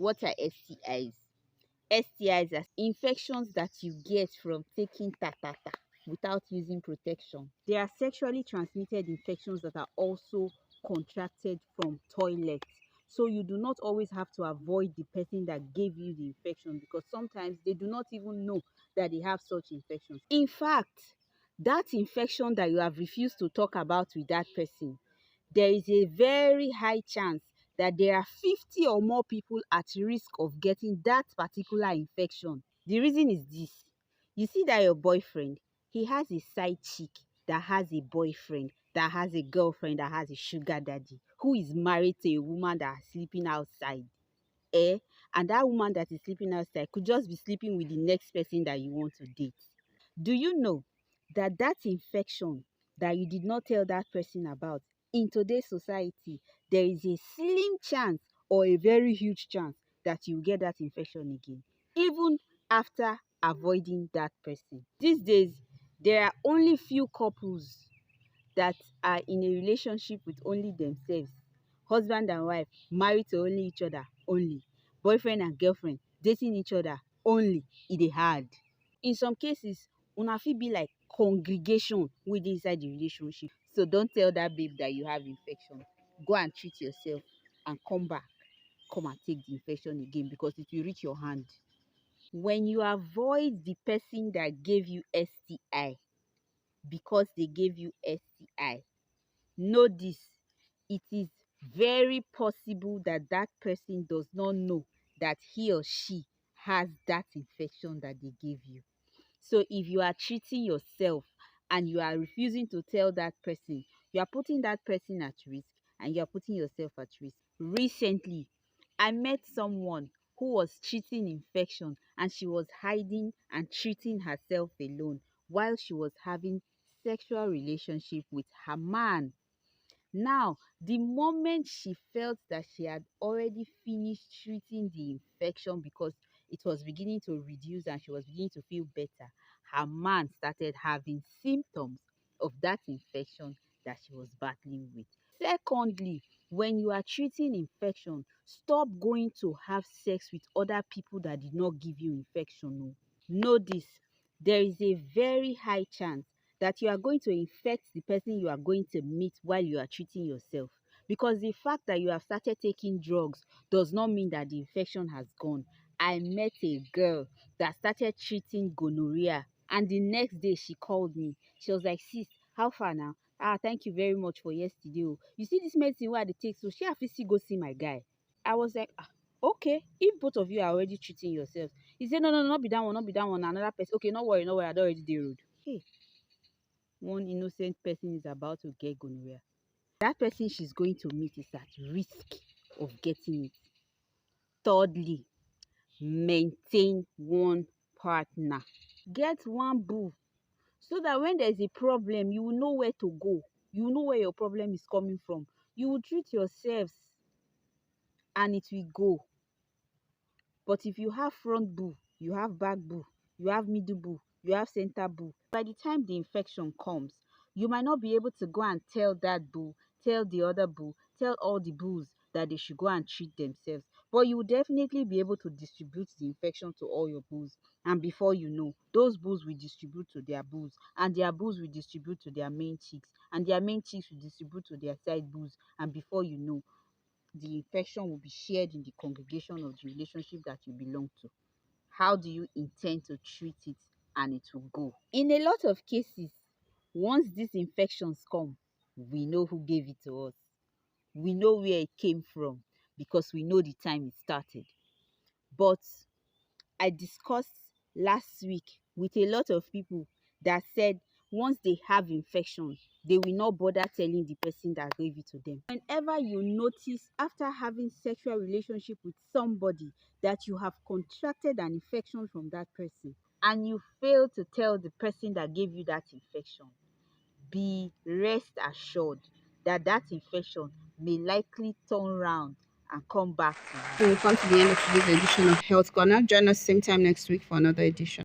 What are STIs? STIs are infections that you get from taking tatata without using protection. They are sexually transmitted infections that are also contracted from toilets. So you do not always have to avoid the person that gave you the infection, because sometimes they do not even know that they have such infections. In fact, that infection that you have refused to talk about with that person, there is a very high chance that there are 50 or more people at risk of getting that particular infection. The reason is this. You see that your boyfriend, he has a side chick that has a boyfriend, that has a girlfriend, that has a sugar daddy, who is married to a woman that is sleeping outside. And that woman that is sleeping outside could just be sleeping with the next person that you want to date. Do you know that that infection that you did not tell that person about, in today's society, there is a slim chance or a very huge chance that you get that infection again, even after avoiding that person? These days, there are only few couples that are in a relationship with only themselves, husband and wife, married to only each other only, boyfriend and girlfriend dating each other only. E dey hard. In some cases, una fit be like congregation wey dey inside the relationship. So don't tell that babe that you have infection. Go and treat yourself and come back, come and take the infection again, because it will reach your hand. When you avoid the person that gave you STI because they gave you STI, know this: it is very possible that that person does not know that he or she has that infection that they gave you. So if you are treating yourself and you are refusing to tell that person, you are putting that person at risk and you are putting yourself at risk. Recently, I met someone who was treating infection, and she was hiding and treating herself alone while she was having sexual relationship with her man. Now, the moment she felt that she had already finished treating the infection, because it was beginning to reduce and she was beginning to feel better, her man started having symptoms of that infection that she was battling with. Secondly, when you are treating infection, stop going to have sex with other people that did not give you infection. No. Know this: there is a very high chance that you are going to infect the person you are going to meet while you are treating yourself. Because the fact that you have started taking drugs does not mean that the infection has gone. I met a girl that started treating gonorrhea, and the next day she called me. She was like, "Sis, how far now? Thank you very much for yesterday. Oh. You see this medicine where they take, so she have to still go see my guy." I was like, okay, if both of you are already treating yourselves. He said, no, not be that one, not be that one, another person. Okay, no worry, I don't already dey road. Hey, one innocent person is about to get gonorrhea. That person she's going to meet is at risk of getting it. Thirdly, maintain one partner. Get one boo, so that when there's a problem, you will know where to go. You will know where your problem is coming from. You will treat yourselves and it will go. But if you have front boo, you have back boo, you have middle boo, you have center boo, by the time the infection comes, you might not be able to go and tell that boo, tell the other boo, tell all the boos that they should go and treat themselves. But you will definitely be able to distribute the infection to all your boos. And before you know, those boos will distribute to their boos, and their boos will distribute to their main chicks, and their main chicks will distribute to their side boos. And before you know, the infection will be shared in the congregation of the relationship that you belong to. How do you intend to treat it and it will go? In a lot of cases, once these infections come, we know who gave it to us. We know where it came from, because we know the time it started. But I discussed last week with a lot of people that said once they have infection, they will not bother telling the person that gave it to them. Whenever you notice after having sexual relationship with somebody that you have contracted an infection from that person, and you fail to tell the person that gave you that infection, be rest assured that that infection may likely turn around and come back to you. We'll come to the end of today's edition of Health Corner. Join us same time next week for another edition.